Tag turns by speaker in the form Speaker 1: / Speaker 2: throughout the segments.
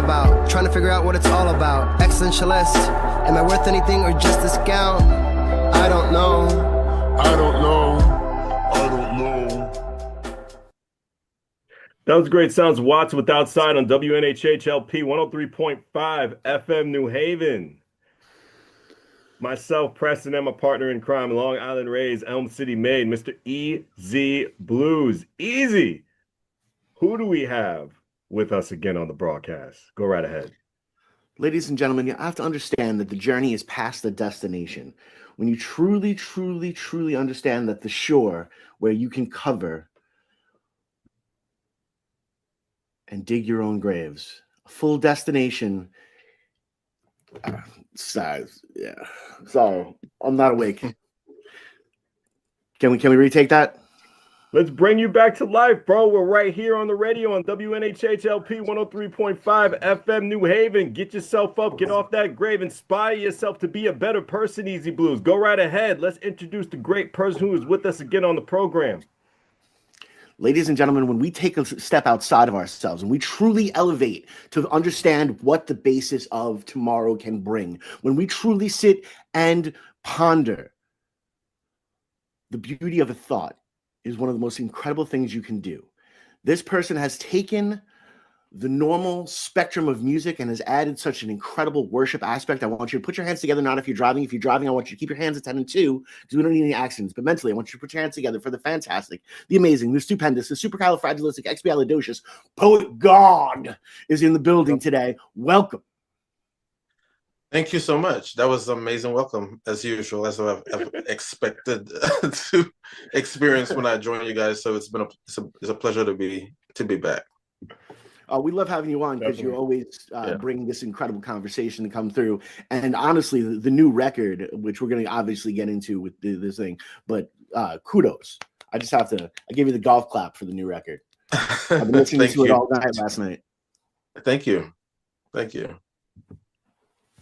Speaker 1: about. Trying to figure out what it's all about. Existentialist. Am I worth anything or just discount? I don't know. I don't know. I don't know.
Speaker 2: That was great. Sounds Watts with Outside on WNHHLP 103.5 FM New Haven. Myself, Preston, and my partner in crime, Long Island Rays, Elm City made, Mr. EZ BlueZ. Easy. Who do we have with us again on the broadcast? Go right ahead.
Speaker 3: Ladies and gentlemen, you have to understand that the journey is past the destination. When you truly, truly, truly understand that the shore where you can cover and dig your own graves, a full destination. Sorry, I'm not awake. Can we retake that?
Speaker 2: Let's bring you back to life, bro. We're right here on the radio on WNHHLP 103.5 FM New Haven. Get yourself up, get off that grave, inspire yourself to be a better person, EZ BlueZ. Go right ahead. Let's introduce the great person who is with us again on the program.
Speaker 3: Ladies and gentlemen, when we take a step outside of ourselves and we truly elevate to understand what the basis of tomorrow can bring, when we truly sit and ponder, the beauty of a thought is one of the most incredible things you can do. This person has taken the normal spectrum of music and has added such an incredible worship aspect. I want you to put your hands together, not if you're driving. If you're driving, I want you to keep your hands attended too, because we don't need any accidents. But mentally, I want you to put your hands together for the fantastic, the amazing, the stupendous, the supercalifragilisticexpialidocious poet God is in the building today. Welcome.
Speaker 4: Thank you so much. That was an amazing welcome, as usual, as I've expected to experience when I joined you guys. So it's a pleasure to be back.
Speaker 3: We love having you on because you always bring this incredible conversation to come through. And honestly, the new record, which we're going to obviously get into with this thing, but kudos. I give you the golf clap for the new record. I've been listening to it all night last night.
Speaker 4: Thank you. Thank you.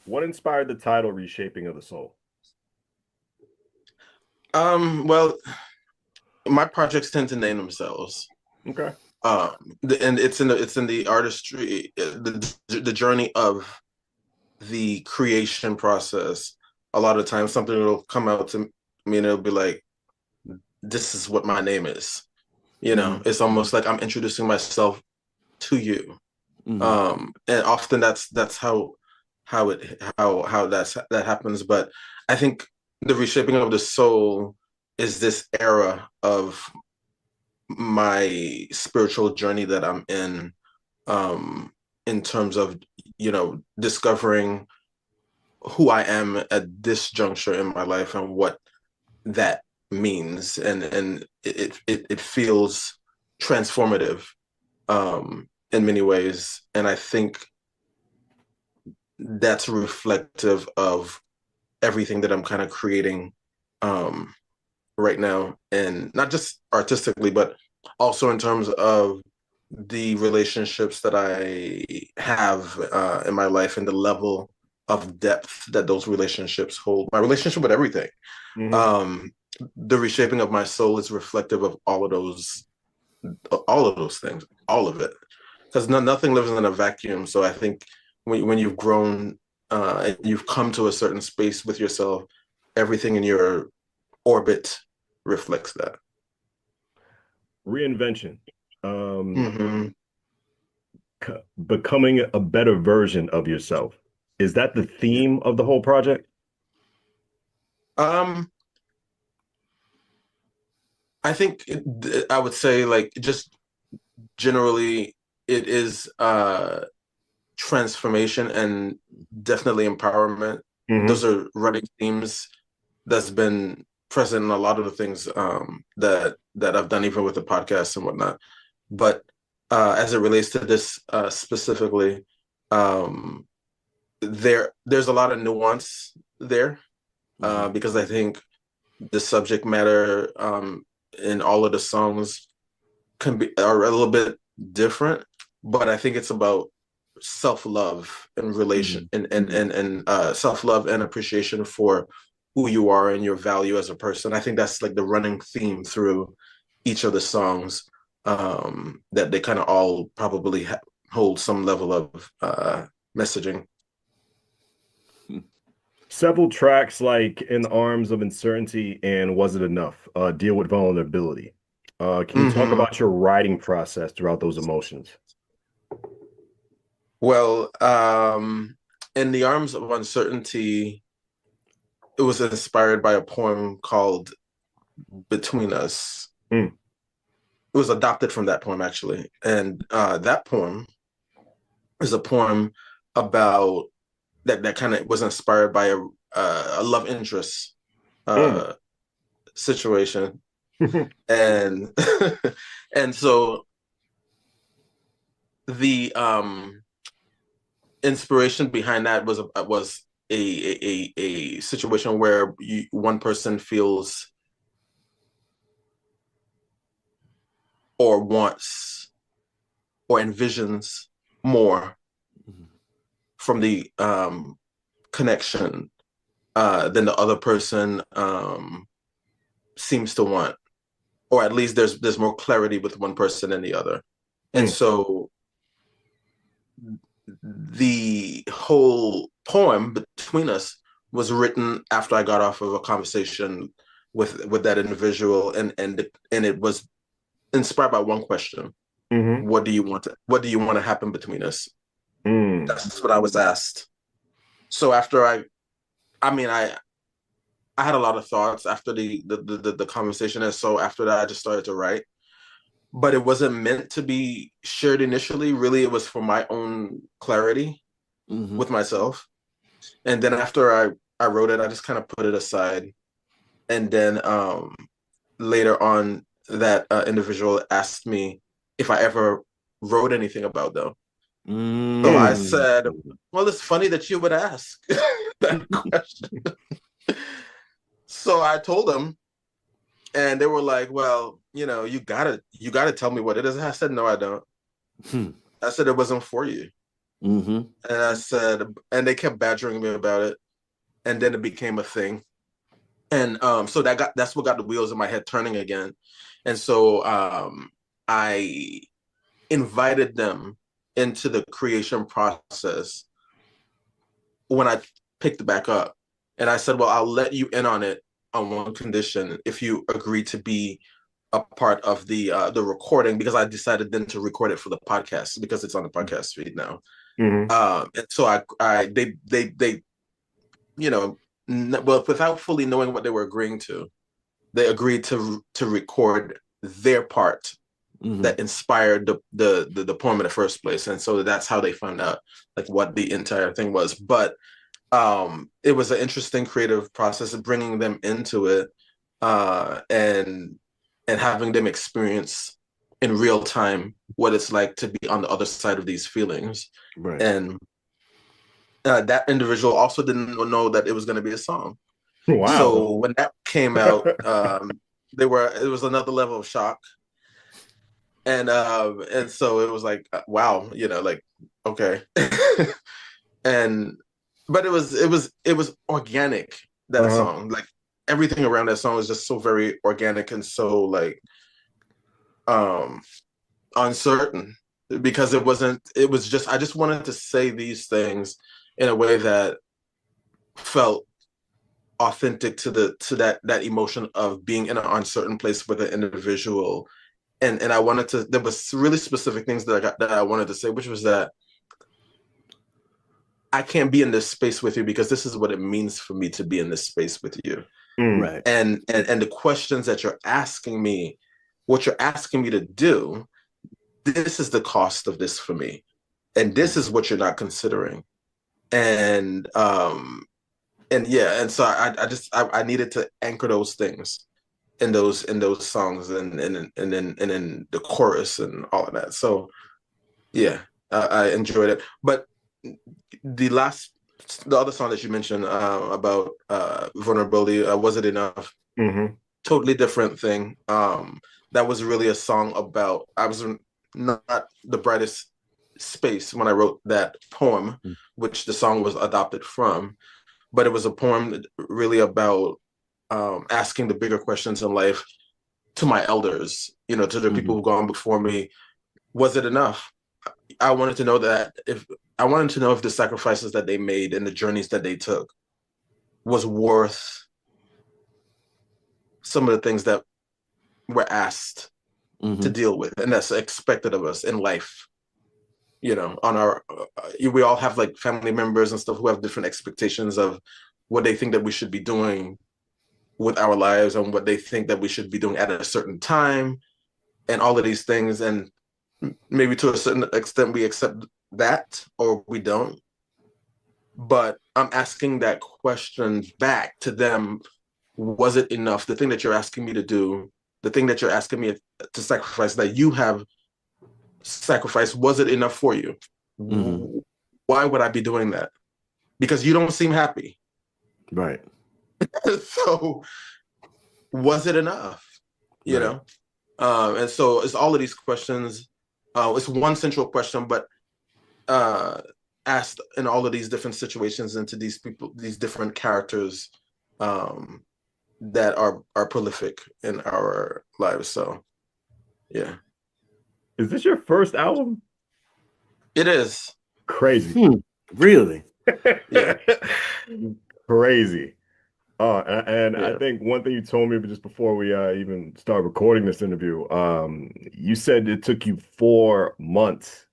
Speaker 2: What inspired the title Reshaping of the Soul?
Speaker 4: Well, my projects tend to name themselves.
Speaker 2: Okay.
Speaker 4: And it's in the artistry, the journey of the creation process. A lot of times something will come out to me and it'll be like, this is what my name is. You know, it's almost like I'm introducing myself to you. And often that's how that happens. But I think the reshaping of the soul is this era of my spiritual journey that I'm in terms of, discovering who I am at this juncture in my life and what that means. And it feels transformative in many ways. And I think that's reflective of everything that I'm kind of creating right now, and not just artistically, but also in terms of the relationships that I have in my life and the level of depth that those relationships hold. My relationship with everything. The reshaping of my soul is reflective of all of those things, all of it, because nothing lives in a vacuum. So I think when you've grown and you've come to a certain space with yourself, everything in your orbit reflects that.
Speaker 2: Reinvention. Becoming a better version of yourself. Is that the theme of the whole project?
Speaker 4: I think I would say, like, just generally it is transformation and definitely empowerment. Those are running themes that's been present in a lot of the things that I've done, even with the podcast and whatnot. But as it relates to this specifically, there's a lot of nuance there because I think the subject matter in all of the songs are a little bit different, but I think it's about self-love and relation and self-love and appreciation for who you are and your value as a person. I think that's like the running theme through each of the songs, that they kind of all probably hold some level of messaging.
Speaker 2: Several tracks like In the Arms of Uncertainty and Was It Enough deal with vulnerability. Can you talk about your writing process throughout those emotions?
Speaker 4: Well, In the Arms of Uncertainty, it was inspired by a poem called Between Us.
Speaker 2: Mm.
Speaker 4: It was adopted from that poem, actually. And that poem is a poem about that kind of was inspired by a love interest situation. And and so the inspiration behind that was a situation where one person feels or wants or envisions more from the connection than the other person seems to want, or at least there's more clarity with one person than the other. And so the whole poem Between Us was written after I got off of a conversation with that individual, and it was inspired by one question.
Speaker 2: Mm-hmm.
Speaker 4: What do you want to happen between us? That's what I was asked. So after I had a lot of thoughts after the conversation, and so after that I just started to write. But it wasn't meant to be shared initially. Really, it was for my own clarity with myself. And then after I wrote it, I just kind of put it aside. And then later on, that individual asked me if I ever wrote anything about them. So I said, well, it's funny that you would ask that question. So I told them, and they were like, well, you gotta tell me what it is. I said, no, I don't. I said, it wasn't for you. And I said, and they kept badgering me about it. And then it became a thing. And so that's what got the wheels in my head turning again. And so I invited them into the creation process when I picked it back up. And I said, well, I'll let you in on it on one condition: if you agree to be a part of the recording, because I decided then to record it for the podcast because it's on the podcast feed now. And so they well, without fully knowing what they were agreeing to, they agreed to record their part that inspired the poem in the first place. And so that's how they found out like what the entire thing was. But it was an interesting creative process of bringing them into it and having them experience in real time what it's like to be on the other side of these feelings.
Speaker 3: Right.
Speaker 4: And that individual also didn't know that it was going to be a song.
Speaker 2: Wow.
Speaker 4: So when that came out, it was another level of shock. And so it was like, wow, like, okay. But it was organic, that song. Like everything around that song was just so very organic and so like uncertain, because it was just, I just wanted to say these things in a way that felt authentic to that emotion of being in an uncertain place with an individual. And I wanted to, there was really specific things that I wanted to say, which was that I can't be in this space with you because this is what it means for me to be in this space with you.
Speaker 3: Right.
Speaker 4: And the questions that you're asking me, what you're asking me to do, this is the cost of this for me. And this is what you're not considering. And so I needed to anchor those things in those songs and then the chorus and all of that. So yeah, I enjoyed it. But the other song that you mentioned about vulnerability, Was It Enough? Totally different thing. That was really a song about, I was not the brightest space when I wrote that poem, which the song was adopted from, but it was a poem really about asking the bigger questions in life to my elders, to the people who've gone before me. Was it enough? I wanted to know that if the sacrifices that they made and the journeys that they took was worth some of the things that we're asked to deal with, and that's expected of us in life. You know, on our we all have like family members and stuff who have different expectations of what they think that we should be doing with our lives and what they think that we should be doing at a certain time and all of these things. And maybe to a certain extent we accept that or we don't. But I'm asking that question back to them. Was it enough? The thing that you're asking me to do, the thing that you're asking me to sacrifice, that you have sacrificed, was it enough for you? Why would I be doing that? Because you don't seem happy.
Speaker 3: Right.
Speaker 4: So was it enough? You know? And so it's all of these questions. It's one central question, but asked in all of these different situations and to these people, these different characters that are prolific in our lives. So yeah.
Speaker 2: Is this your first album?
Speaker 4: It is.
Speaker 2: Crazy.
Speaker 3: Really?
Speaker 4: Yeah.
Speaker 2: Crazy. And
Speaker 4: Yeah.
Speaker 2: I think one thing you told me just before we even start recording this interview, you said it took you 4 months.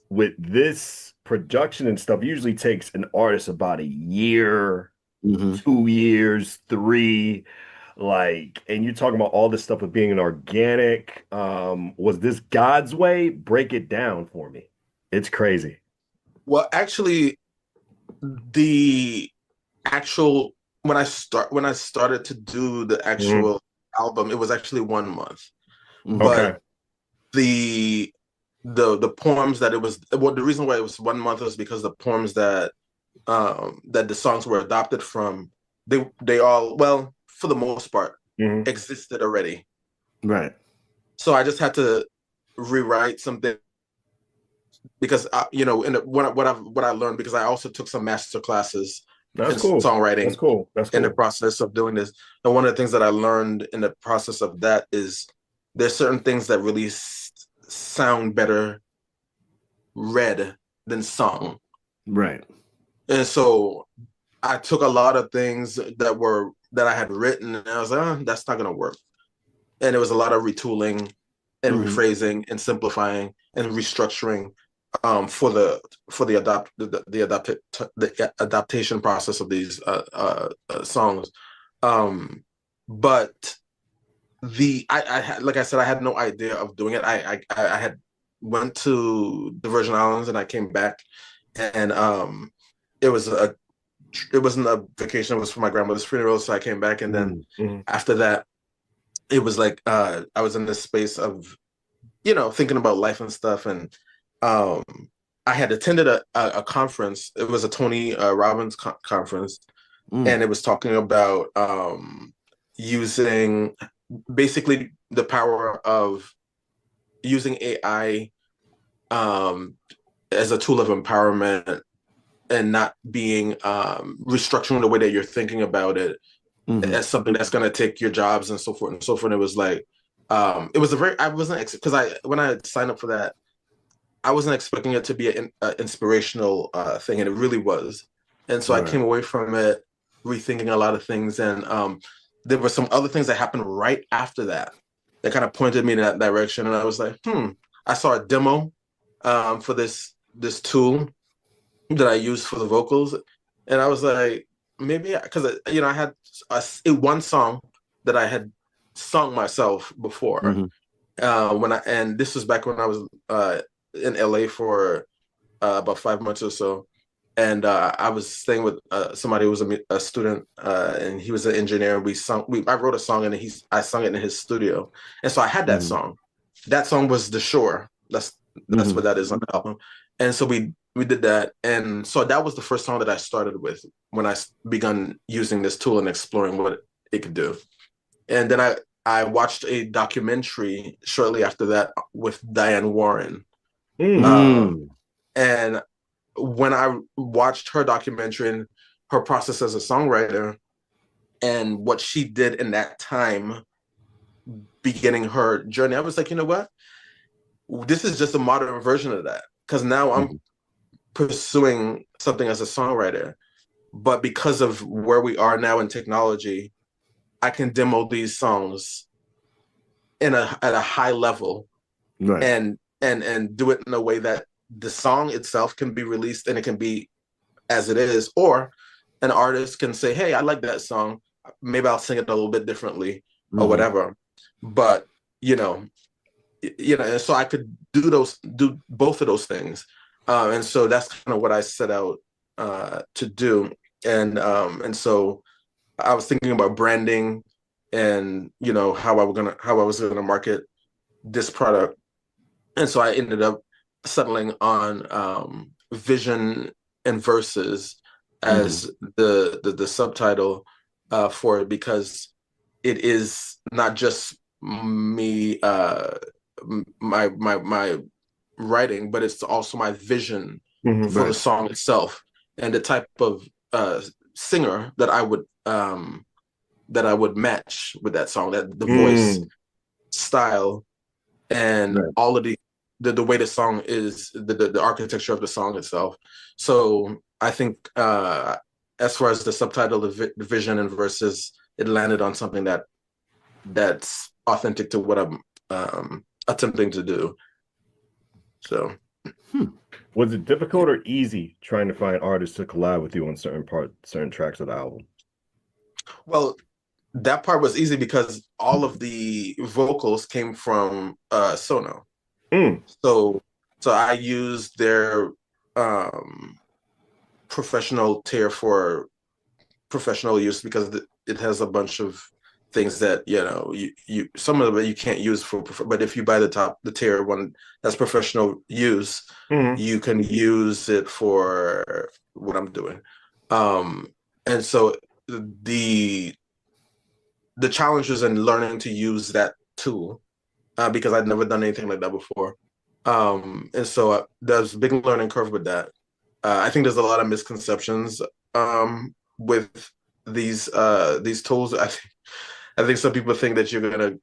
Speaker 2: With this production and stuff, usually takes an artist about a year, 2 years, 3. Like, and you're talking about all this stuff of being an organic. Was this God's way? Break it down for me. It's crazy.
Speaker 4: Well, actually, the actual when I started to do the actual album, it was actually 1 month. But the poems that it was, well, the reason why it was 1 month was because the poems that the songs were adopted from, they all, well, for the most part, existed already.
Speaker 3: Right.
Speaker 4: So I just had to rewrite something because what I learned, because I also took some master classes in songwriting. That's cool. In the process of doing this. And one of the things that I learned in the process of that is there's certain things that really sound better read than sung.
Speaker 3: Right.
Speaker 4: And so I took a lot of things that I had written and I was like, that's not gonna work. And it was a lot of retooling and rephrasing and simplifying and restructuring for the adaptation process of these songs. But I had, like I said, I had no idea of doing it. I had went to the Virgin Islands and I came back, and it wasn't a vacation. It was for my grandmother's funeral. So I came back, and then after that, it was like I was in this space of, thinking about life and stuff. And I had attended a conference. It was a Tony Robbins conference, and it was talking about using basically the power of using AI as a tool of empowerment and not being restructuring the way that you're thinking about it as something that's going to take your jobs and so forth and so forth. And it was like, it was I wasn't, because when I signed up for that, I wasn't expecting it to be an inspirational thing, and it really was. And so I came away from it rethinking a lot of things, and there were some other things that happened right after that kind of pointed me in that direction. And I was like, I saw a demo for this tool that I used for the vocals, and I was like, maybe because I had one song that I had sung myself before and this was back when I was in LA for about 5 months or so, and I was staying with somebody who was a student, and he was an engineer. I wrote a song, and I sung it in his studio, and so I had that song. That song was The Shore. That's what that is on the album. And so we did that, and so that was the first song that I started with when I begun using this tool and exploring what it could do. And then I watched a documentary shortly after that with Diane Warren. And when I watched her documentary and her process as a songwriter and what she did in that time, beginning her journey, I was like, you know what? This is just a modern version of that. because now I'm pursuing something as a songwriter. But because of where we are now in technology, I can demo these songs at a high level,
Speaker 3: Right.
Speaker 4: and do it in a way that the song itself can be released and it can be as it is, or an artist can say, hey, I like that song, maybe I'll sing it a little bit differently or whatever. But and so I could do both of those things, and so that's kind of what I set out to do. And so I was thinking about branding and how I was gonna market this product. And so I ended up settling on vision and verses as the subtitle for it, because it is not just me, my writing, but it's also my vision for the song itself, and the type of singer that I would match with that song, that the voice, style, and all of the way the song is, the architecture of the song itself. So I think as far as the subtitle, the vision and verses, it landed on something that's authentic to what I'm attempting to do. So
Speaker 2: Was it difficult or easy trying to find artists to collab with you on certain tracks of the album?
Speaker 4: Well, that part was easy because all of the vocals came from Sono. So I used their professional tier for professional use, because it has a bunch of things that you some of it you can't use for, but if you buy the tier one that's professional use, you can use it for what I'm doing. And so the challenges in learning to use that tool, because I'd never done anything like that before. And so there's a big learning curve with that. I think there's a lot of misconceptions with these tools. I think some people think that you're gonna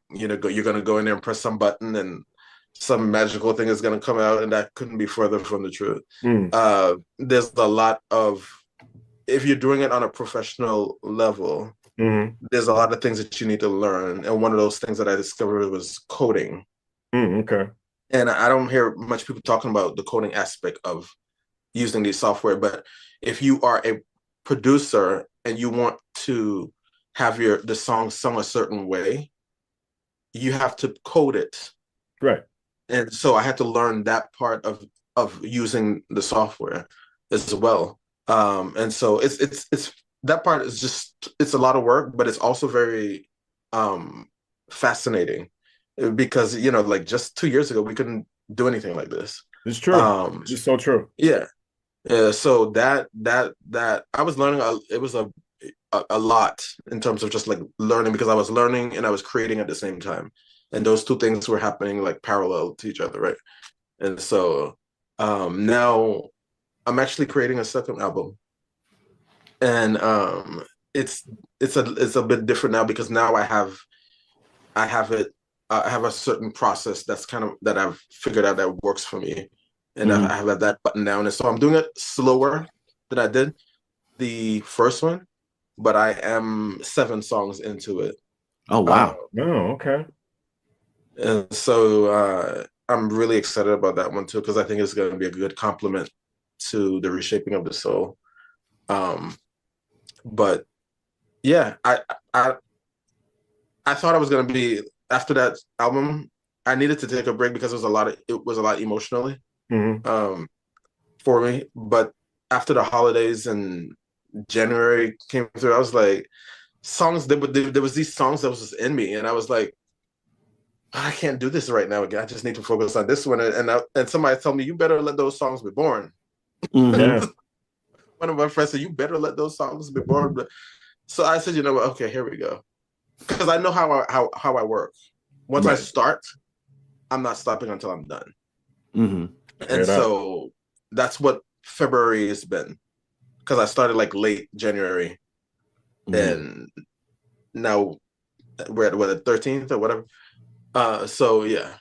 Speaker 4: go in there and press some button and some magical thing is gonna come out, and that couldn't be further from the truth. There's a lot of, if you're doing it on a professional level, there's a lot of things that you need to learn, and one of those things that I discovered was coding.
Speaker 2: Okay.
Speaker 4: And I don't hear much people talking about the coding aspect of using these software, but if you are a producer and you want to have the song sung a certain way, you have to code it.
Speaker 2: Right.
Speaker 4: And so I had to learn that part of using the software as well. And so it's that part is just, it's a lot of work, but it's also very fascinating, because like just 2 years ago we couldn't do anything like this.
Speaker 2: It's true. It's so true.
Speaker 4: Yeah. So that I was learning, it was a lot in terms of just like learning, because I was learning and I was creating at the same time, and those two things were happening like parallel to each other, right? And so now I'm actually creating a second album, and it's a bit different now, because now I have a certain process that's that I've figured out that works for me, and I have that button down, and so I'm doing it slower than I did the first one, but I am 7 songs into it.
Speaker 3: Oh wow!
Speaker 2: Oh, okay.
Speaker 4: And so I'm really excited about that one too, because I think it's going to be a good complement to the reshaping of the soul. But yeah, I thought I was going to be, after that album, I needed to take a break because it was a lot emotionally for me. But after the holidays and January came through, I was like, there was these songs that was just in me, and I was like, I can't do this right now again. I just need to focus on this one. And somebody told me, you better let those songs be born.
Speaker 2: Yeah.
Speaker 4: One of my friends said, you better let those songs be born. So I said, you know what? Okay, here we go. Because I know how I work. Once I start, I'm not stopping until I'm done. And so that's what February has been. Because I started like late January. And now we're at the 13th or whatever. So yeah.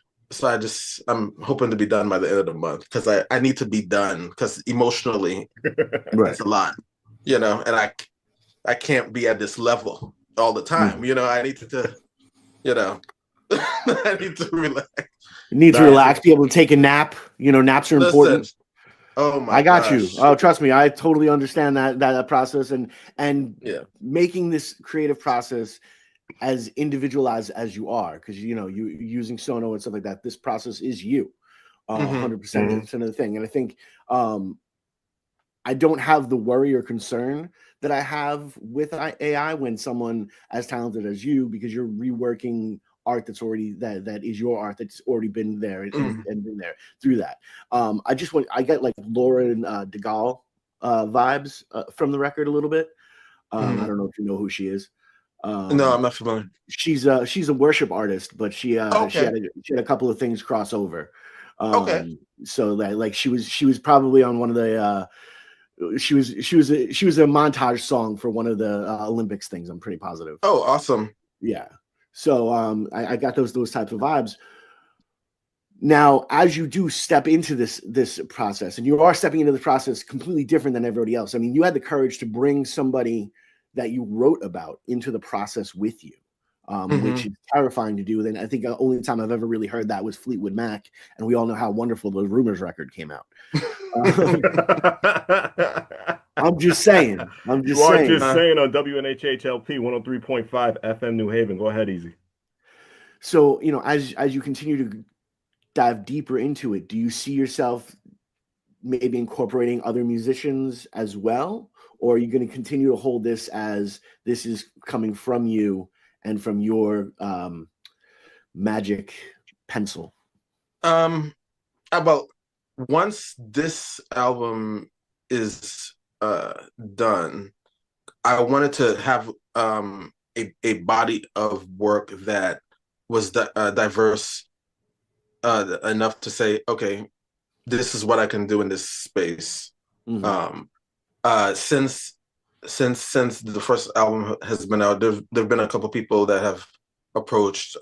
Speaker 4: I'm hoping to be done by the end of the month, because I need to be done, because emotionally
Speaker 3: Right.
Speaker 4: it's a lot, and I can't be at this level all the time. I need to I need to relax.
Speaker 3: You need to
Speaker 2: Nah,
Speaker 3: relax, be able to take a nap. Naps are
Speaker 4: Listen,
Speaker 3: important.
Speaker 4: oh my
Speaker 3: I got you.
Speaker 4: gosh.
Speaker 3: Oh, trust me, I totally understand that process, and
Speaker 4: Yeah.
Speaker 3: making this creative process as individualized as you are, because you using Sono and stuff like that. This process is you,
Speaker 4: Mm-hmm.
Speaker 3: 100% of the thing. And I think I don't have the worry or concern that I have with AI when someone as talented as you, because you're reworking art that's already that is your art, that's already been there and been there through that. I get like Lauren DeGaulle vibes from the record a little bit. I don't know if you know who she is.
Speaker 4: No, I'm not familiar.
Speaker 3: She's a worship artist, but she
Speaker 4: Okay.
Speaker 3: she had a couple of things cross over.
Speaker 4: Okay.
Speaker 3: So that, like, she was probably on one of the she was a montage song for one of the Olympics things. I'm pretty positive.
Speaker 4: Oh, awesome.
Speaker 3: Yeah. So I got those types of vibes. Now, as you do step into this process, and you are stepping into the process completely different than everybody else. I mean, you had the courage to bring somebody that you wrote about into the process with you, which is terrifying to do. Then I think the only time I've ever really heard that was Fleetwood Mac, and we all know how wonderful the Rumors record came out. I'm just saying.
Speaker 2: You are just saying on WNHHLP 103.5 FM New Haven. Go ahead, Easy.
Speaker 3: So, as you continue to dive deeper into it, do you see yourself maybe incorporating other musicians as well? Or are you going to continue to hold this as this is coming from you and from your magic pencil?
Speaker 4: About once this album is done, I wanted to have a body of work that was diverse enough to say, okay, this is what I can do in this space. Since the first album has been out, there've been a couple people that have approached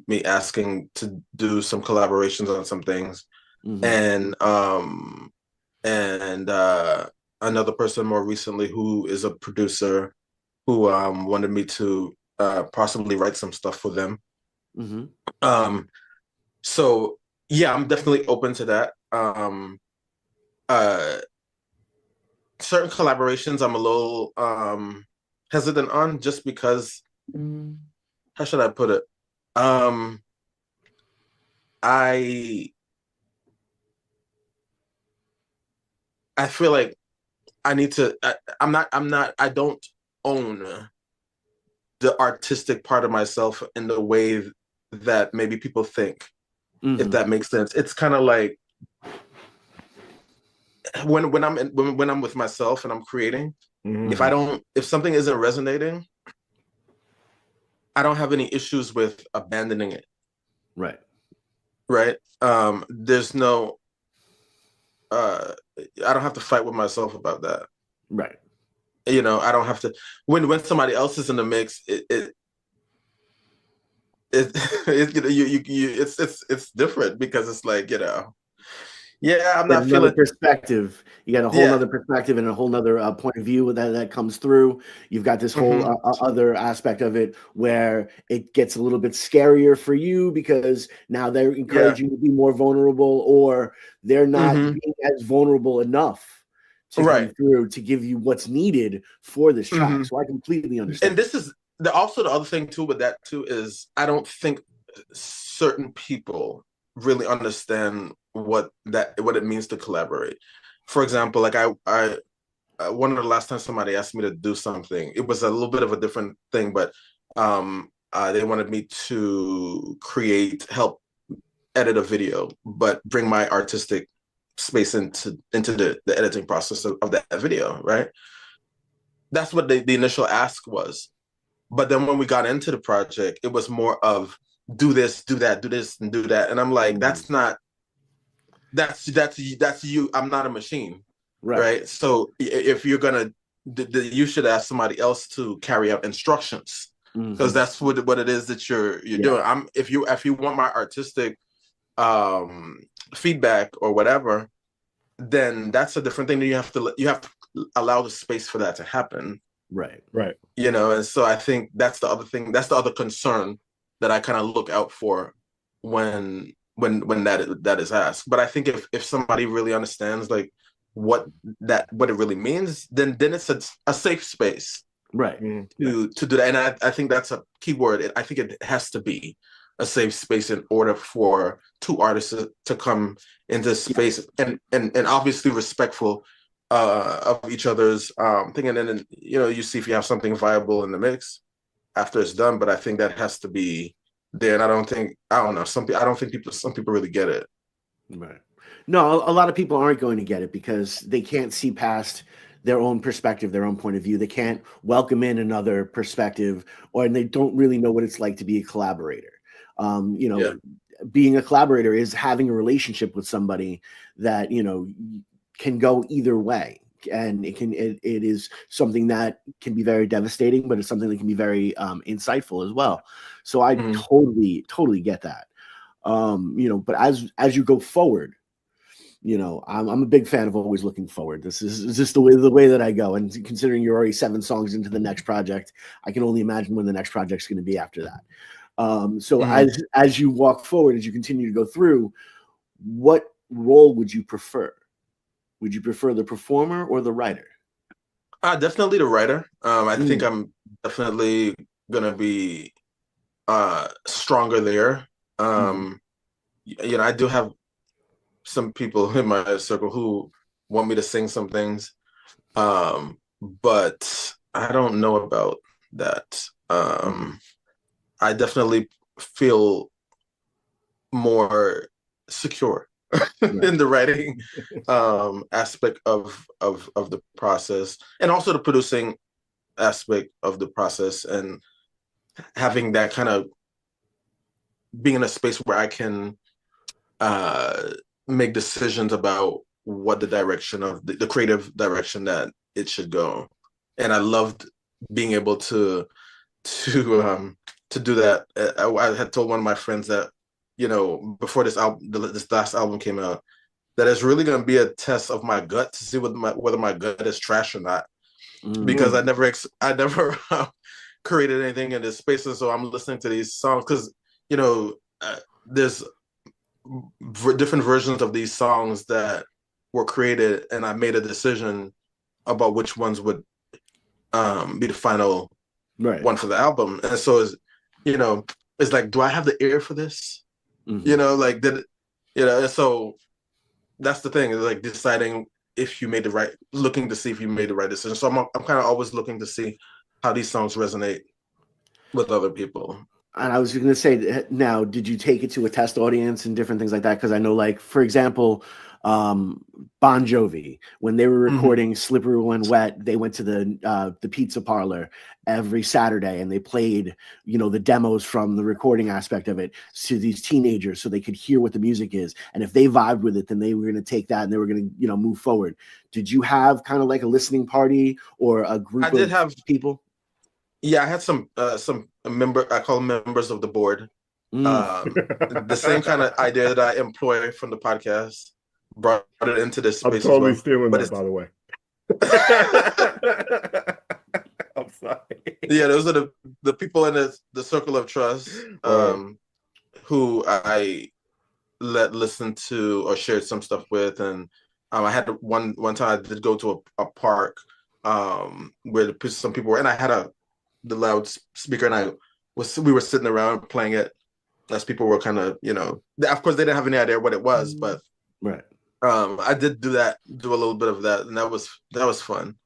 Speaker 4: me asking to do some collaborations on some things, and another person more recently who is a producer who wanted me to possibly write some stuff for them. So yeah, I'm definitely open to that. Certain collaborations I'm a little hesitant on, just because, how should I put it? I feel like I need to I don't own the artistic part of myself in the way that maybe people think, if that makes sense. It's kind of like when I'm with myself and I'm creating, if something isn't resonating, I don't have any issues with abandoning it. Right. There's no I don't have to fight with myself about that. Right. I don't have to, when somebody else is in the mix, it's different, because it's like, yeah, I'm not feeling
Speaker 3: perspective. You got a whole other perspective and a whole other point of view that comes through. You've got this whole other aspect of it where it gets a little bit scarier for you, because now they're encouraging you to be more vulnerable, or they're not being as vulnerable enough to come through to give you what's needed for this track. So I completely understand.
Speaker 4: And this is also the other thing too with that too, is I don't think certain people really understand what it means to collaborate. For example, like I one of the last times somebody asked me to do something, it was a little bit of a different thing, but they wanted me to help edit a video, but bring my artistic space into the editing process of that video, right? That's what the initial ask was. But then when we got into the project, it was more of do this, do that, do this, and do that. And I'm like, that's you. I'm not a machine, right? So if you're gonna, you should ask somebody else to carry out instructions, because that's what it is that you're doing. If you want my artistic feedback or whatever, then that's a different thing. You have to allow the space for that to happen.
Speaker 3: Right.
Speaker 2: Right.
Speaker 4: And so I think that's the other thing. That's the other concern that I kind of look out for when that is asked. But I think if somebody really understands like what it really means, then it's a safe space,
Speaker 3: Right.
Speaker 4: to do that. And I think that's a key word. I think it has to be a safe space in order for two artists to come into space and obviously respectful of each other's thing. And then you see if you have something viable in the mix after it's done. But I think that has to be there. And I don't think some people really get it.
Speaker 3: Right. No, a lot of people aren't going to get it because they can't see past their own perspective, their own point of view. They can't welcome in another perspective, and they don't really know what it's like to be a collaborator.
Speaker 4: Yeah.
Speaker 3: Being a collaborator is having a relationship with somebody that, can go either way. And it is something that can be very devastating, but it's something that can be very insightful as well. So I totally get that. But as you go forward, I'm a big fan of always looking forward. This is just the way that I go. And considering you're already 7 songs into the next project, I can only imagine when the next project's going to be after that. So as you walk forward, as you continue to go through, what role would you prefer? Would you prefer the performer or the writer?
Speaker 4: Definitely the writer. I think I'm definitely gonna be stronger there. I do have some people in my circle who want me to sing some things, but I don't know about that. I definitely feel more secure in the writing aspect of the process, and also the producing aspect of the process, and having that kind of being in a space where I can make decisions about what the direction of the creative direction that it should go. And I loved being able to do that. I had told one of my friends that, before this last album came out, that it's really going to be a test of my gut to see whether my gut is trash or not, because I never created anything in this space. And so I'm listening to these songs because, there's different versions of these songs that were created, and I made a decision about which ones would be the final one for the album. And so it's like, do I have the ear for this? And so that's the thing, is like deciding if you made looking to see if you made the right decision. So I'm kind of always looking to see how these songs resonate with other people.
Speaker 3: And I was going to say, now, did you take it to a test audience and different things like that? Because I know, like, for example, Bon Jovi, when they were recording Slippery When Wet, they went to the pizza parlor every Saturday, and they played, the demos from the recording aspect of it to these teenagers so they could hear what the music is. And if they vibed with it, then they were going to take that and they were going to, move forward. Did you have kind of like a listening party or a group of people?
Speaker 4: Yeah, I had some I call them members of the board. The same kind of idea that I employ from the podcast, brought it into this space.
Speaker 2: I'm totally stealing that, by the way. I'm sorry.
Speaker 4: Yeah, those are the people in the circle of trust who I listen to or shared some stuff with. And I had one time I did go to a park where some people were, and I had the loudspeaker, and we were sitting around playing it as people were kind of, of course they didn't have any idea what it was, but I did do a little bit of that, and that was fun.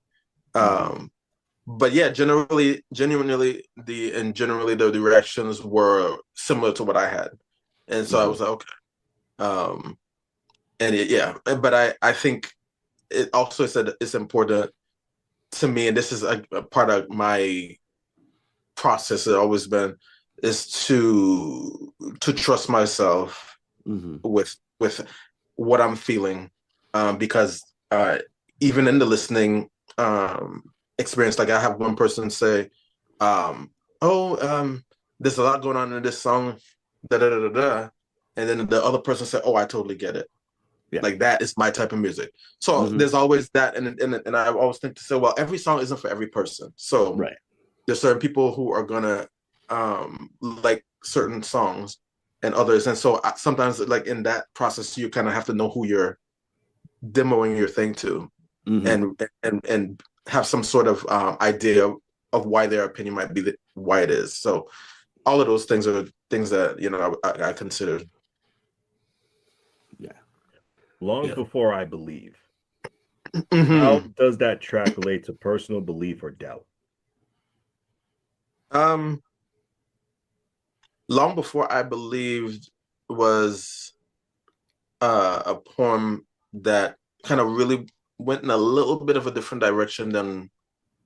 Speaker 4: But yeah, generally the reactions were similar to what I had, and so I was like, okay. But I think it also said it's important to me, and this is a part of my process has always been, is to trust myself with what I'm feeling, because even in the listening experience, like I have one person say, there's a lot going on in this song, da da da da da, and then the other person said, "Oh, I totally get it."
Speaker 3: Yeah.
Speaker 4: Like that is my type of music. So there's always that, and I always think to say, well, every song isn't for every person. So
Speaker 3: right.
Speaker 4: There's certain people who are gonna like certain songs and others, and so sometimes like in that process, you kind of have to know who you're demoing your thing to, and have some sort of idea of why their opinion might be why it is. So all of those things are things that I consider.
Speaker 3: Yeah.
Speaker 2: Long Before I Believe.
Speaker 4: Mm-hmm.
Speaker 2: How does that track relate to personal belief or doubt?
Speaker 4: Long Before I Believed was a poem that kind of really went in a little bit of a different direction than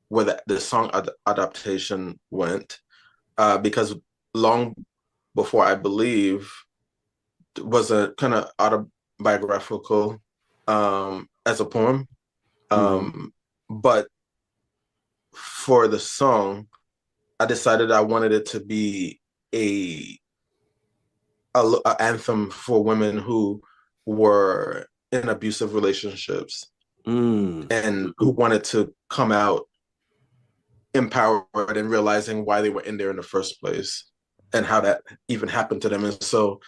Speaker 4: where the song adaptation went, because Long Before I Believe was a kind of autobiographical as a poem, but for the song, I decided I wanted it to be a anthem for women who were in abusive relationships and who wanted to come out empowered and realizing why they were in there in the first place and how that even happened to them. And so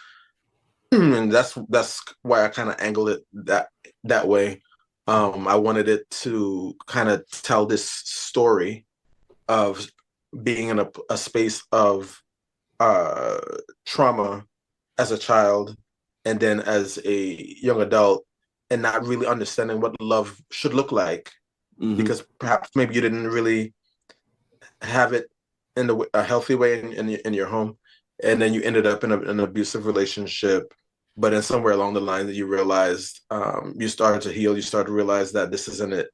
Speaker 4: and that's why I kind of angled it that way. I wanted it to kind of tell this story of being in a space of trauma as a child and then as a young adult, and not really understanding what love should look like, because perhaps maybe you didn't really have it in a healthy way in your home, and then you ended up in an abusive relationship, but then somewhere along the line that you realized, you started to heal, you started to realize that this isn't it,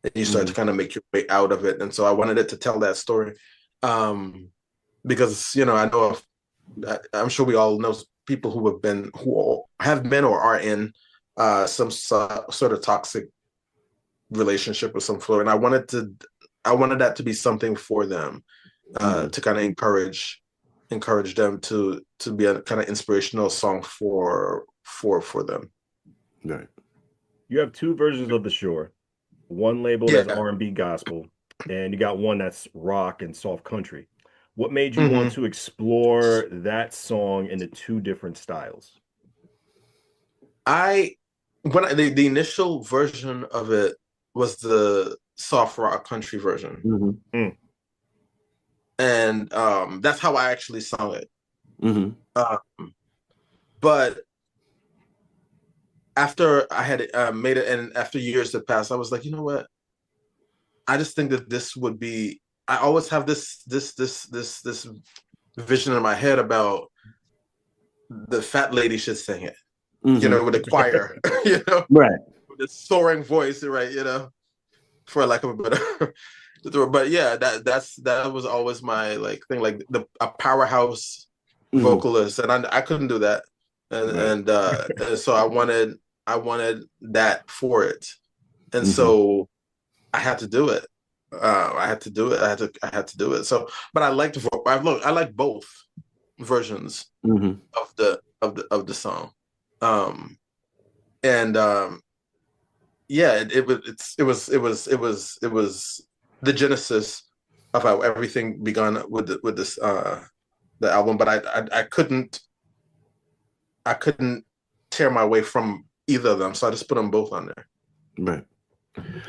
Speaker 4: and you start to kind of make your way out of it. And so I wanted it to tell that story, because I know I'm sure we all know people who have been or are in some sort of toxic relationship of some sort, and I wanted that to be something for them, to kind of encourage them to be a kind of inspirational song for them.
Speaker 3: Right.
Speaker 2: You have two versions of The Shore. One labeled as R&B gospel, and you got one that's rock and soft country. What made you want to explore that song in the two different styles?
Speaker 4: The initial version of it was the soft rock country version, and that's how I actually sung it. But after I had made it, and after years had passed, I was like, you know what? I just think that this would be. I always have this vision in my head about the fat lady should sing it, with the choir,
Speaker 3: right,
Speaker 4: with the soaring voice, right, for lack of a better. But yeah, that was always my thing, like a powerhouse vocalist, and I couldn't do that, and so I wanted that for it, and so I had to do it. I had to do it. So, but I like both versions of the song, and yeah, it was the genesis of how everything began with this the album. But I couldn't tear my way from either of them, so I just put them both on there.
Speaker 3: Right.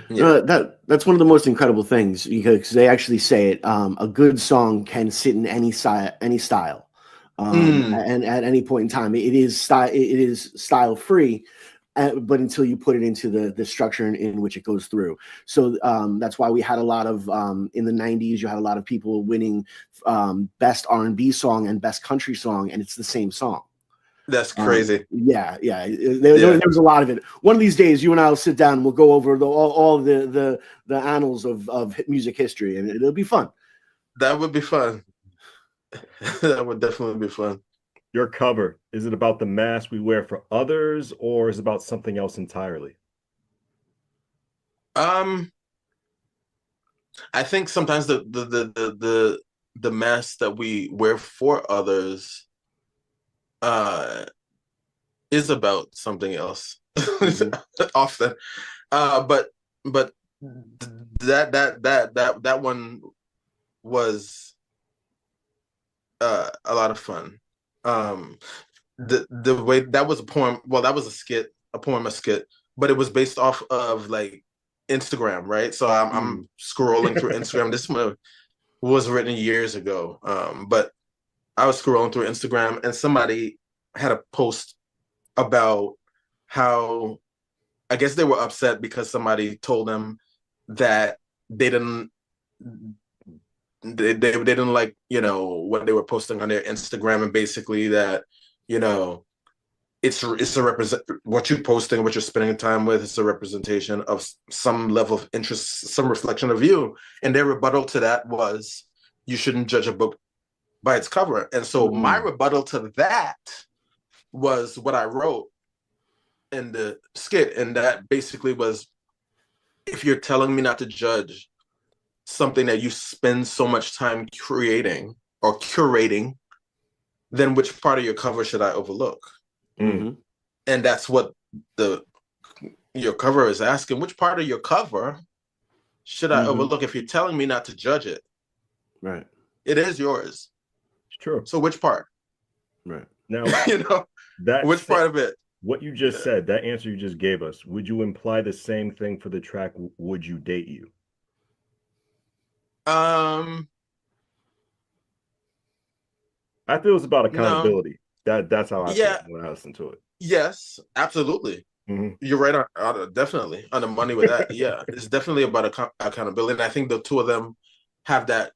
Speaker 4: Yeah.
Speaker 3: That's one of the most incredible things, because they actually say it. A good song can sit in any style, and at any point in time, it is style free. But until you put it into the structure in which it goes through. So that's why we had a lot of, in the 90s, you had a lot of people winning best R&B song and best country song, and it's the same song.
Speaker 4: That's crazy.
Speaker 3: There was a lot of it. One of these days, you and I will sit down and we'll go over all the annals of music history, and it'll be fun.
Speaker 4: That would be fun. That would definitely be fun.
Speaker 2: Your cover, is it about the mask we wear for others, or is it about something else entirely?
Speaker 4: I think sometimes the mask that we wear for others is about something else often. But that one was a lot of fun. The way that was a poem, well, that was a skit, but it was based off of like Instagram, right? So I'm scrolling through Instagram. This one was written years ago, but I was scrolling through Instagram and somebody had a post about how I guess they were upset because somebody told them that they didn't they didn't like, you know, what they were posting on their Instagram, and basically that, you know, it's a represent what you're posting, what you're spending time with, is a representation of some level of interest, some reflection of you. And their rebuttal to that was, you shouldn't judge a book by its cover. And so my rebuttal to that was what I wrote in the skit, and that basically was, if you're telling me not to judge something that you spend so much time creating or curating, then which part of your cover should I overlook?
Speaker 3: Mm-hmm.
Speaker 4: And that's what your cover is asking. Which part of your cover should I overlook if you're telling me not to judge it?
Speaker 3: Right.
Speaker 4: It is yours.
Speaker 2: It's true.
Speaker 4: So which part?
Speaker 2: Right. Now,
Speaker 4: you know, which part of it?
Speaker 2: What you just said, that answer you just gave us, would you imply the same thing for the track Would You Date You?
Speaker 4: I
Speaker 2: feel it's about accountability.
Speaker 4: No.
Speaker 2: That's how I feel when I listen to it.
Speaker 4: Yes, absolutely. You're right on definitely on the money with that. Yeah, it's definitely about accountability, and I think the two of them have that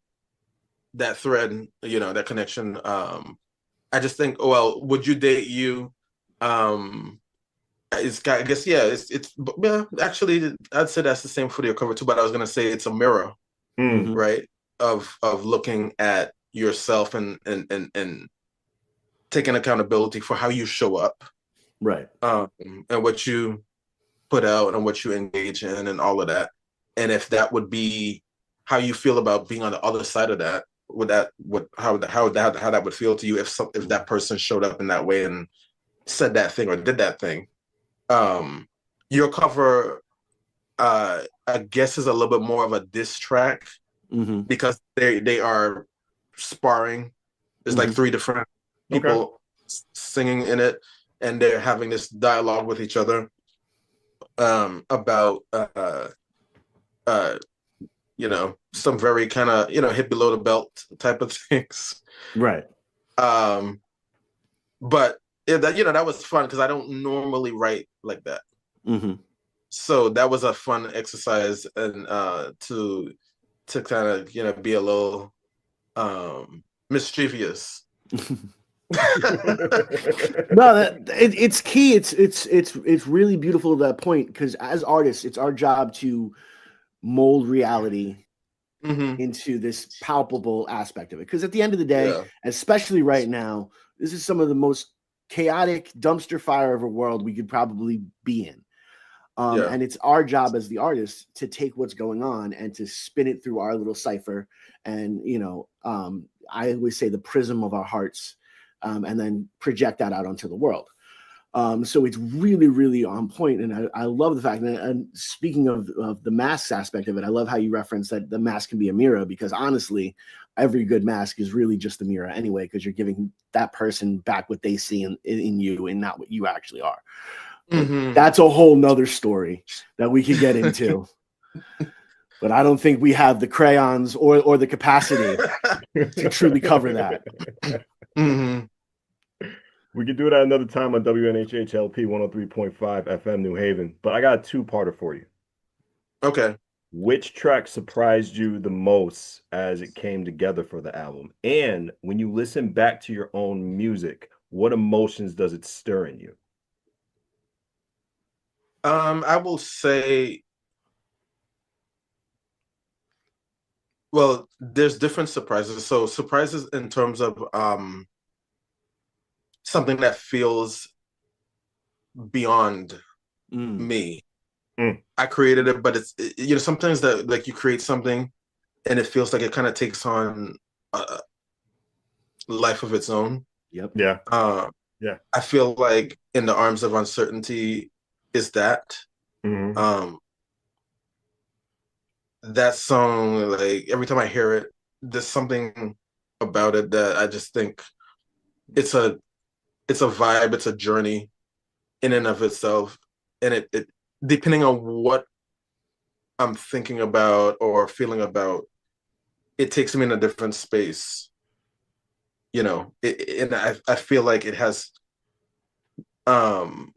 Speaker 4: thread, you know, that connection. I just think, well, Would You Date You? It's, I guess, yeah, it's actually, I'd say that's the same for your cover too, but I was gonna say it's a mirror, right, of looking at yourself and taking accountability for how you show up,
Speaker 3: right,
Speaker 4: and what you put out and what you engage in and all of that. And if that would be how you feel about being on the other side of that, how that would feel to you if that person showed up in that way and said that thing or did that thing. Your cover, I guess, is a little bit more of a diss track, because they are sparring. There's like three different people singing in it, and they're having this dialogue with each other about you know, some very kind of, you know, hit below the belt type of things,
Speaker 3: right?
Speaker 4: But that, you know, that was fun because I don't normally write like that. So that was a fun exercise, and to kind of, you know, be a little mischievous.
Speaker 3: No, it's key. It's really beautiful at that point, because as artists, it's our job to mold reality into this palpable aspect of it. Because at the end of the day, especially right now, this is some of the most chaotic dumpster fire of a world we could probably be in. And it's our job as the artists to take what's going on and to spin it through our little cipher, and, you know, I always say the prism of our hearts, and then project that out onto the world. So it's really, really on point. And I love the fact that, and speaking of the mask aspect of it, I love how you reference that the mask can be a mirror, because honestly, every good mask is really just a mirror anyway, because you're giving that person back what they see in you and not what you actually are. That's a whole nother story that we could get into. But I don't think we have the crayons or the capacity to truly cover that.
Speaker 2: We could do that another time on WNHHLP 103.5 FM New Haven. But I got a two-parter for you.
Speaker 4: Okay.
Speaker 2: Which track surprised you the most as it came together for the album? And when you listen back to your own music, what emotions does it stir in you?
Speaker 4: I will say, well, there's different surprises. So surprises in terms of something that feels beyond me. I created it, but it's, you know, sometimes that, like, you create something and it feels like it kind of takes on a life of its own.
Speaker 3: Yep.
Speaker 2: Yeah.
Speaker 4: I feel like In the Arms of Uncertainty is that.
Speaker 2: Mhm.
Speaker 4: That song, like every time I hear it, there's something about it that I just think it's a vibe, it's a journey in and of itself. And it depending on what I'm thinking about or feeling about, it takes me in a different space. And I feel like it has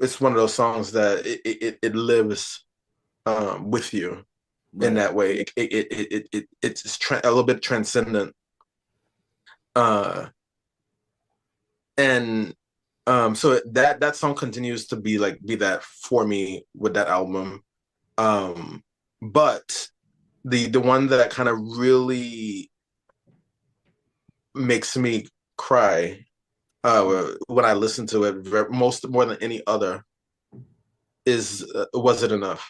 Speaker 4: it's one of those songs that it lives with you in that way. A little bit transcendent. And so that song continues to be that for me with that album. But the one that kind of really makes me cry when I listen to it more than any other is Was It Enough?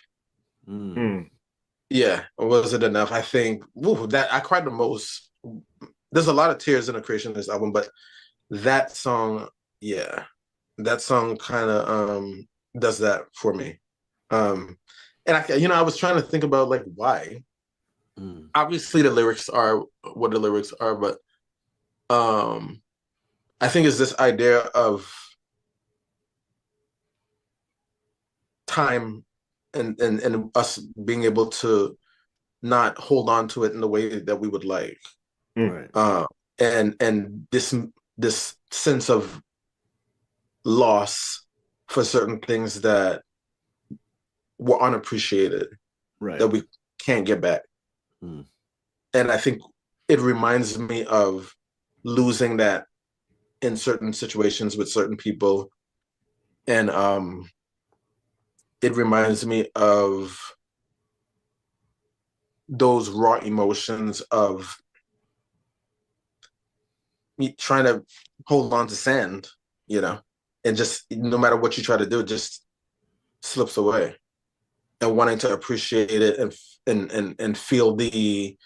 Speaker 4: Yeah, Was It Enough? I think that I cried the most. There's a lot of tears in the creation of this album, but that song, yeah, that song kind of does that for me. And I was trying to think about like why. Obviously, the lyrics are what the lyrics are, but I think it's this idea of time and us being able to not hold on to it in the way that we would like.
Speaker 3: Right.
Speaker 4: And this sense of loss for certain things that were unappreciated,
Speaker 3: Right.
Speaker 4: that we can't get back. And I think it reminds me of losing that in certain situations with certain people. And it reminds me of those raw emotions of me trying to hold on to sand, and just no matter what you try to do, it just slips away. And wanting to appreciate it and feel the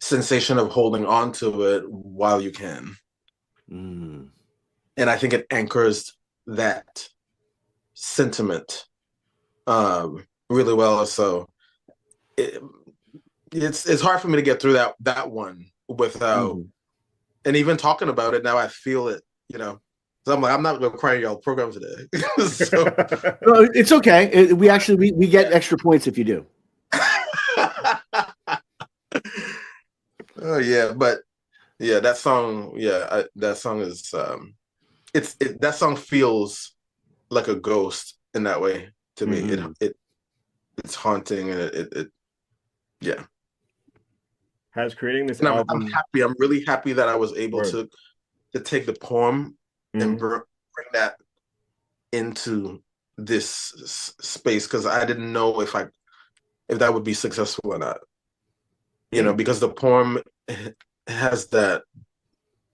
Speaker 4: sensation of holding on to it while you can. And I think it anchors that sentiment really well. So it's hard for me to get through that one without, and even talking about it now, I feel it, So I'm like, I'm not gonna cry in y'all program today. So,
Speaker 3: no, it's okay. We get extra points if you do.
Speaker 4: oh yeah, but yeah, that song, that song is that song feels like a ghost in that way to me. It's haunting, and it yeah.
Speaker 2: Has creating this
Speaker 4: And
Speaker 2: album.
Speaker 4: I'm happy. I'm really happy that I was able to take the poem and bring that into this space, because I didn't know if that would be successful or not. Because the poem has that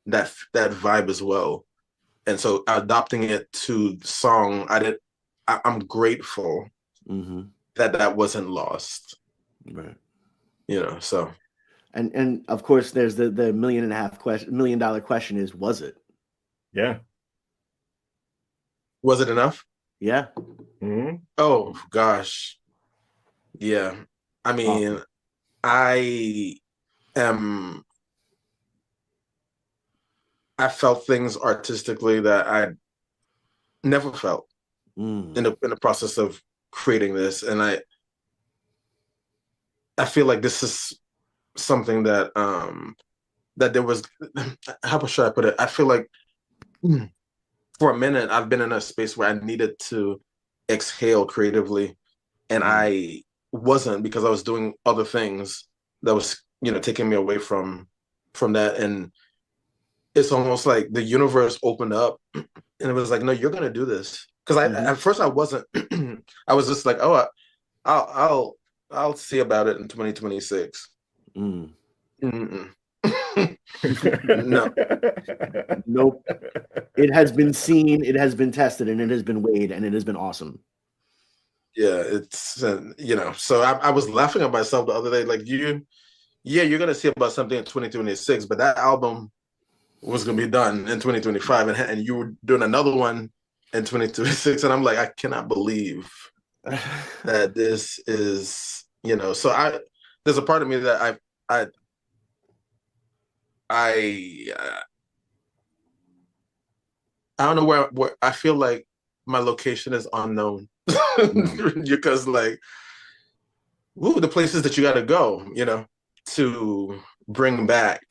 Speaker 4: vibe as well, and so adopting it to song, I'm grateful that wasn't lost.
Speaker 3: Right.
Speaker 4: So.
Speaker 3: And of course, there's the $1.5 million question is, was it?
Speaker 2: Yeah.
Speaker 4: Was it enough?
Speaker 3: Yeah.
Speaker 4: Oh gosh. Yeah. I mean, awesome. I felt things artistically that I never felt in the process of creating this, and I feel like this is something that that there was, how should I put it? I feel like for a minute I've been in a space where I needed to exhale creatively, and I wasn't, because I was doing other things that was taking me away from that. And it's almost like the universe opened up and it was like, no, you're gonna do this. Because at first I wasn't. I was just like, oh, I'll see about it in 2026. No.
Speaker 3: Nope. It has been seen, it has been tested, and it has been weighed, and it has been awesome.
Speaker 4: Yeah, it's so I was laughing at myself the other day, like, you're gonna see about something in 2026, but that album was gonna be done in 2025, and you were doing another one in 2026, and I'm like, I cannot believe that this is, so there's a part of me that I don't know where I feel like my location is unknown because like, the places that you got to go, to bring back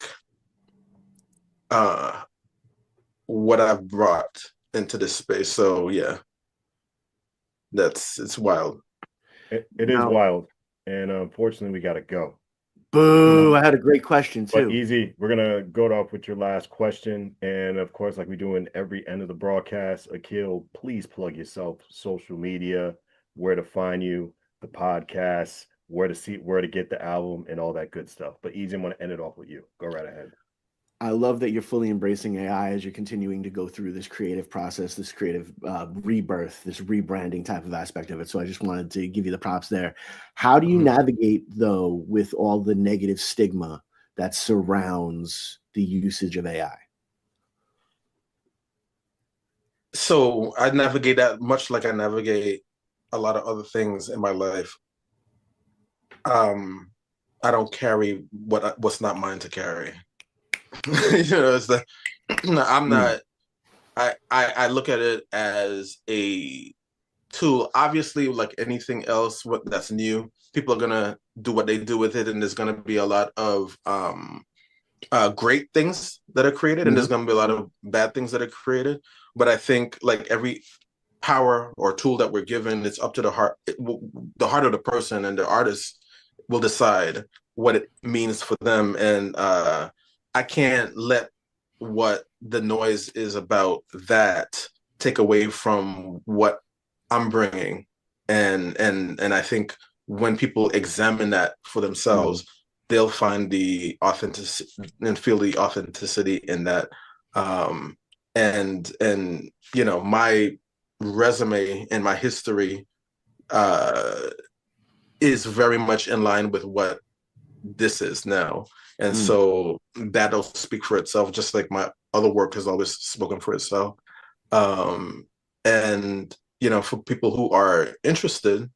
Speaker 4: what I've brought into this space. So yeah, it's wild.
Speaker 2: It is wild, and unfortunately, we got to go.
Speaker 3: Boo! I had a great question too.
Speaker 2: But easy, we're gonna go off with your last question, and of course, like we do in every end of the broadcast, Akil, please plug yourself, social media, where to find you, the podcast, where to get the album, and all that good stuff. But easy, I'm gonna end it off with you. Go right ahead.
Speaker 3: I love that you're fully embracing AI as you're continuing to go through this creative process, this creative rebirth, this rebranding type of aspect of it. So I just wanted to give you the props there. How do you navigate, though, with all the negative stigma that surrounds the usage of AI?
Speaker 4: So I navigate that much like I navigate a lot of other things in my life. I don't carry what's not mine to carry. It's like I'm not. I look at it as a tool. Obviously, like anything else, that's new, people are gonna do what they do with it, and there's gonna be a lot of great things that are created, and there's gonna be a lot of bad things that are created. But I think like every power or tool that we're given, it's up to the heart of the person, and the artist will decide what it means for them. And I can't let what the noise is about that take away from what I'm bringing. And I think when people examine that for themselves, they'll find the authenticity and feel the authenticity in that. And my resume and my history is very much in line with what this is now. And so that'll speak for itself, just like my other work has always spoken for itself. And, for people who are interested,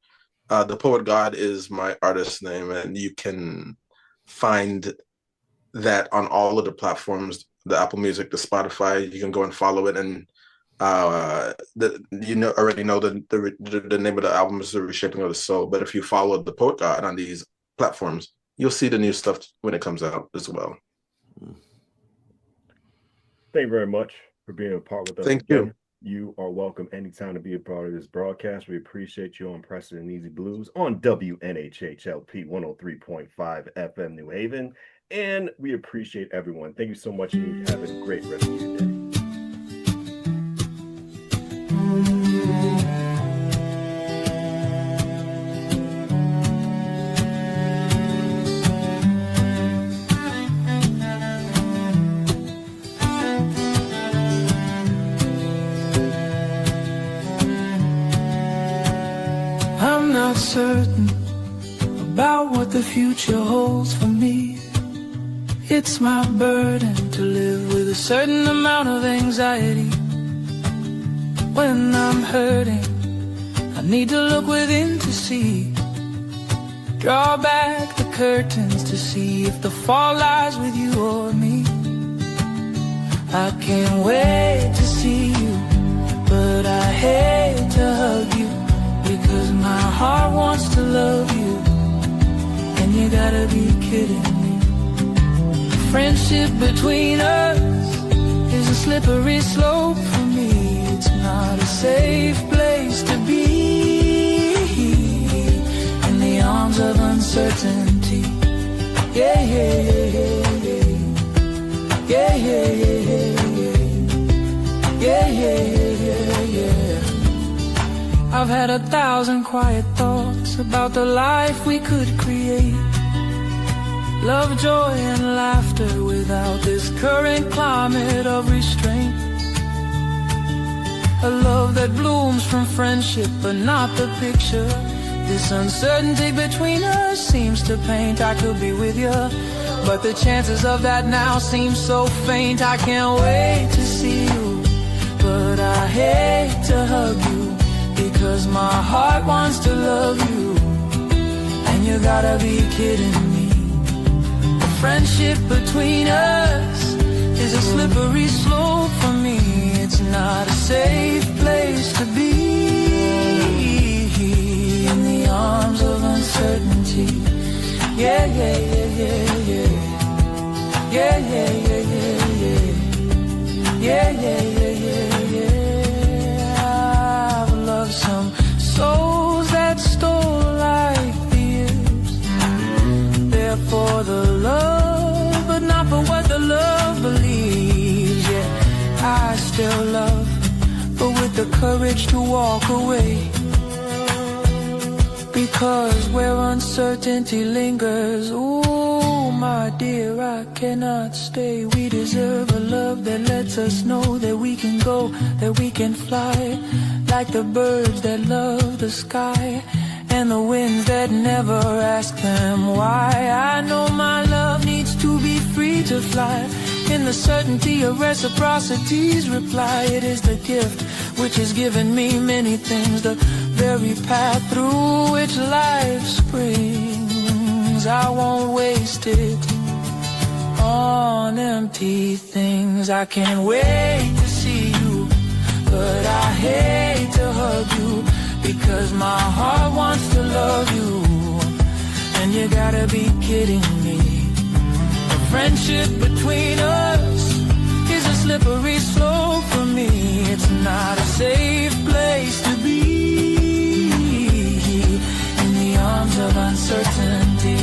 Speaker 4: The Poet God is my artist name, and you can find that on all of the platforms, the Apple Music, the Spotify. You can go and follow it. And already know the name of the album is The Reshaping of the Soul. But if you follow The Poet God on these platforms, you'll see the new stuff when it comes out as well.
Speaker 2: Thank you very much for being a part with us.
Speaker 4: Thank you.
Speaker 2: You are welcome anytime to be a part of this broadcast. We appreciate you on Preston and Easy Blues on WNHHLP 103.5 FM New Haven. And we appreciate everyone. Thank you so much, and have a great rest of your day.
Speaker 5: I'm not certain about what the future holds for me. It's my burden to live with a certain amount of anxiety. When I'm hurting, I need to look within to see. Draw back the curtains to see if the fall lies with you or me. I can't wait to see you, but I hate to hug you, because my heart wants to love you, and you gotta be kidding me. Friendship between us is a slippery slope for me. It's not a safe place to be in the arms of uncertainty. Yeah, yeah, yeah, yeah, yeah, yeah, yeah, yeah, yeah, yeah. I've had 1,000 quiet thoughts about the life we could create. Love, joy, and laughter without this current climate of restraint. A love that blooms from friendship, but not the picture this uncertainty between us seems to paint. I could be with you, but the chances of that now seem so faint. I can't wait to see you, but I hate to hug you, because my heart wants to love you. And you gotta be kidding me. The friendship between us is a slippery slope for me. It's not a safe place to be. In the arms of uncertainty. Yeah, yeah, yeah, yeah, yeah. Yeah, yeah, yeah, yeah, yeah. Yeah, yeah, yeah, yeah, yeah. I've loved some souls that stole like the years. They're for the love, but not for what the love believes. Yeah, I still love, but with the courage to walk away. Because where uncertainty lingers, oh my dear, I cannot stay. We deserve a love that lets us know that we can go, that we can fly, like the birds that love the sky, and the winds that never ask them why. I know my love needs to be free to fly, in the certainty of reciprocity's reply. It is the gift which has given me many things, the very path through which life springs. I won't waste it on empty things. I can't wait to see you, but I hate to hug you, because my heart wants to love you. And you gotta be kidding me. The friendship between us is a slippery slope for me. It's not a safe place to be. In the arms of uncertainty.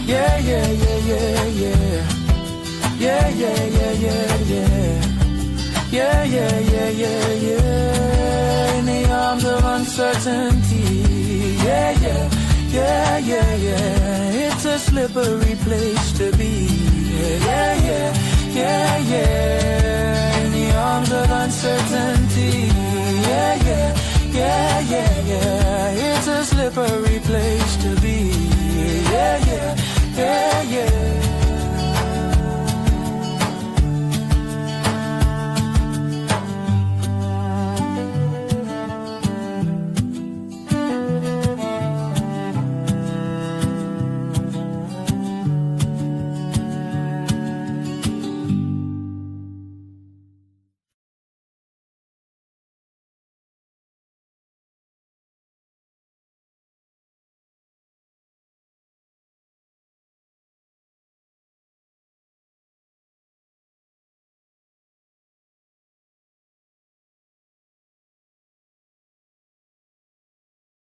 Speaker 5: Yeah, yeah, yeah, yeah, yeah. Yeah, yeah, yeah, yeah, yeah. Yeah, yeah, yeah, yeah, yeah. In the arms of uncertainty. Yeah, yeah, yeah, yeah, yeah. It's a slippery place to be. Yeah, yeah, yeah, yeah. In the arms of uncertainty. Yeah, yeah, yeah, yeah, yeah. It's a slippery